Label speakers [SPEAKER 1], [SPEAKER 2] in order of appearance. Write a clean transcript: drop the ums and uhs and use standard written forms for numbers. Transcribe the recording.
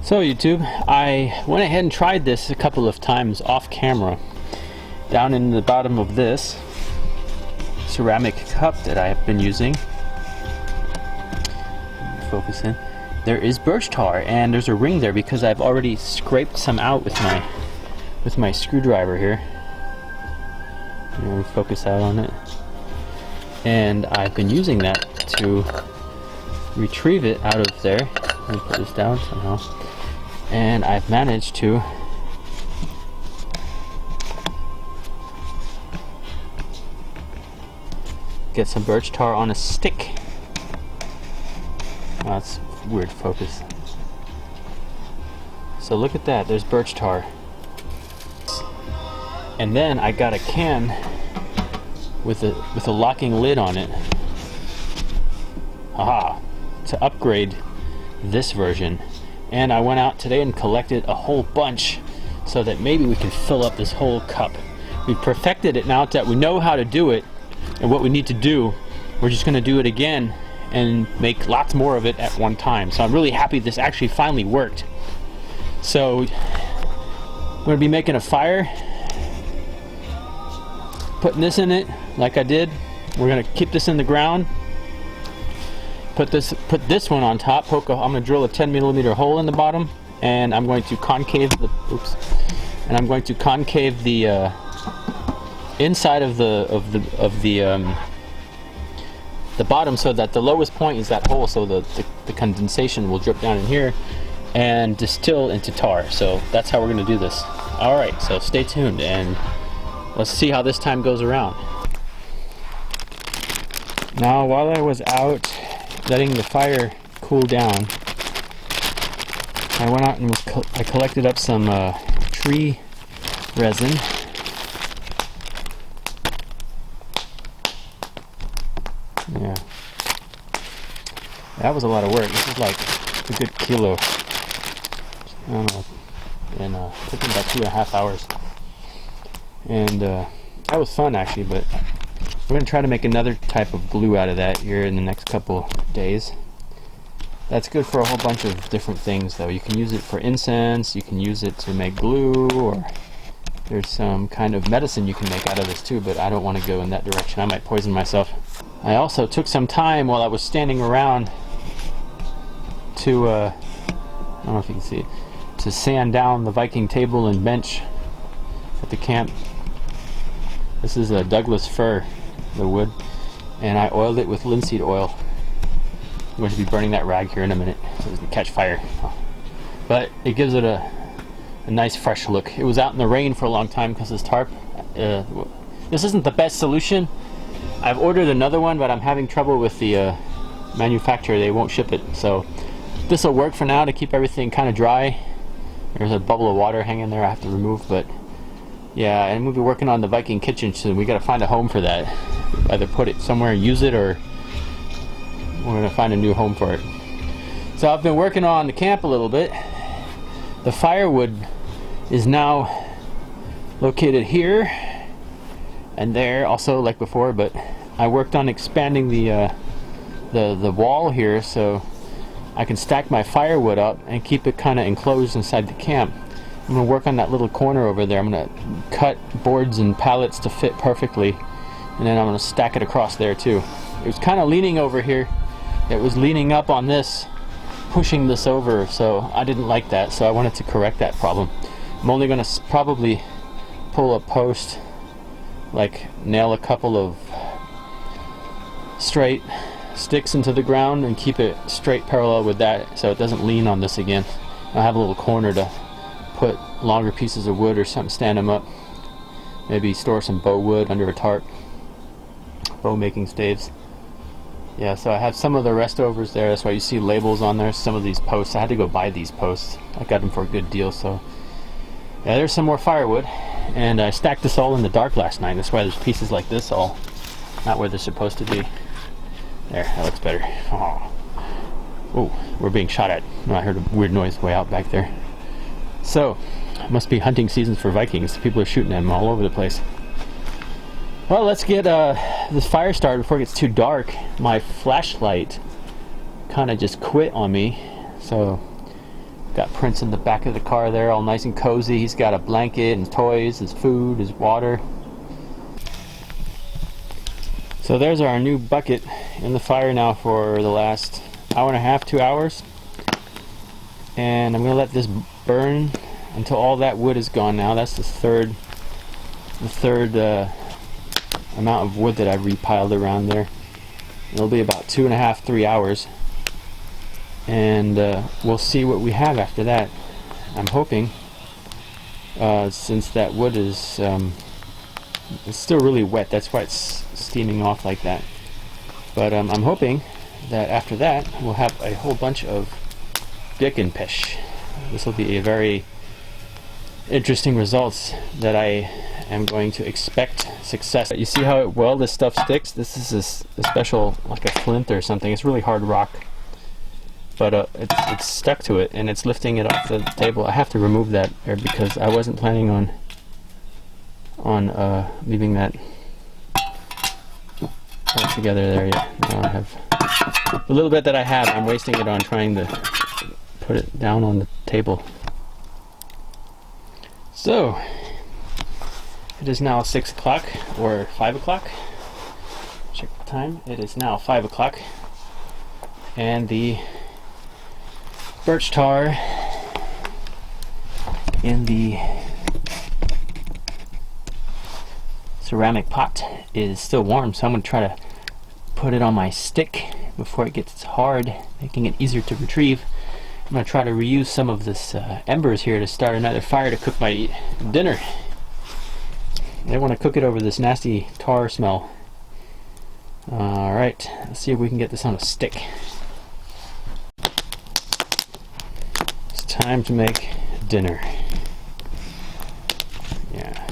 [SPEAKER 1] So YouTube, I went ahead and tried this a couple of times off camera. Down in the bottom of this ceramic cup that I have been using, focus in, there is birch tar, and there's a ring there because I've already scraped some out with my screwdriver here. Focus out on it. And I've been using that to retrieve it out of there. Let me put this down somehow. And I've managed to get some birch tar on a stick. Oh, that's weird focus. So look at that, there's birch tar. And then I got a can with a locking lid on it. Haha, to upgrade this version. And I went out today and collected a whole bunch so that maybe we can fill up this whole cup. We perfected it now that we know how to do it and what we need to do. We're just going to do it again and make lots more of it at one time. So I'm really happy this actually finally worked. So I'm going to be making a fire, putting this in it like I did. We're going to keep this in the ground. Put this one on top. I'm going to drill a 10mm hole in the bottom, and I'm going to concave the inside of the bottom, so that the lowest point is that hole, so the condensation will drip down in here and distill into tar. So that's how we're going to do this. All right, so stay tuned and let's see how this time goes around. Now, while I was out letting the fire cool down, I went out and I collected up some tree resin. Yeah, that was a lot of work. This is like a good kilo. I don't know, and took me about 2.5 hours. And that was fun actually, but we're going to try to make another type of glue out of that here in the next couple days. That's good for a whole bunch of different things though. You can use it for incense, you can use it to make glue, or there's some kind of medicine you can make out of this too, but I don't want to go in that direction. I might poison myself. I also took some time while I was standing around to, I don't know if you can see it, to sand down the Viking table and bench at the camp. This is a Douglas fir, the wood, and I oiled it with linseed oil. I'm going to be burning that rag here in a minute so it doesn't catch fire. But it gives it a nice fresh look. It was out in the rain for a long time because this tarp. This isn't the best solution. I've ordered another one, but I'm having trouble with the manufacturer. They won't ship it. So this will work for now to keep everything kind of dry. There's a bubble of water hanging there I have to remove, but yeah, and we'll be working on the Viking kitchen soon. We got to find a home for that. Either put it somewhere and use it, or we're going to find a new home for it. So I've been working on the camp a little bit. The firewood is now located here and there, also like before, but I worked on expanding the wall here so I can stack my firewood up and keep it kind of enclosed inside the camp. I'm going to work on that little corner over there. I'm going to cut boards and pallets to fit perfectly, and then I'm going to stack it across there too. It was kind of leaning over here. It was leaning up on this, pushing this over, so I didn't like that, so I wanted to correct that problem. I'm only going to probably pull a post, like nail a couple of straight sticks into the ground and keep it straight parallel with that so it doesn't lean on this again. I have a little corner to put longer pieces of wood or something, stand them up. Maybe store some bow wood under a tarp. Bow making staves. Yeah, so I have some of the restovers there. That's why you see labels on there. Some of these posts, I had to go buy these posts. I got them for a good deal. So yeah, there's some more firewood. And I stacked this all in the dark last night. That's why there's pieces like this all not where they're supposed to be. There, that looks better. Oh, we're being shot at. No, I heard a weird noise way out back there. So, it must be hunting seasons for Vikings. People are shooting them all over the place. Well, let's get this fire started before it gets too dark. My flashlight kind of just quit on me. So, got Prince in the back of the car there, all nice and cozy. He's got a blanket and toys, his food, his water. So there's our new bucket in the fire now for the last hour and a half, 2 hours. And I'm going to let this burn until all that wood is gone now. That's the third amount of wood that I've repiled around there. It'll be about 2.5, 3 hours. And we'll see what we have after that. I'm hoping, since that wood is it's still really wet, that's why it's steaming off like that. But I'm hoping that after that we'll have a whole bunch of BirkenPech. This will be a very interesting results that I am going to expect success. You see how well this stuff sticks? This is a special, like a flint or something. It's really hard rock. But it's stuck to it and it's lifting it off the table. I have to remove that there because I wasn't planning on leaving that all together there yet. Now I have the little bit that I have, I'm wasting it on trying to put it down on the table. So it is now 6 o'clock or 5 o'clock. Check the time. It is now 5 o'clock and the birch tar in the ceramic pot is still warm, so I'm going to try to put it on my stick before it gets hard, making it easier to retrieve. I'm going to try to reuse some of this embers here to start another fire to cook my dinner. I want to cook it over this nasty tar smell. Alright, let's see if we can get this on a stick. Time to make dinner. Yeah.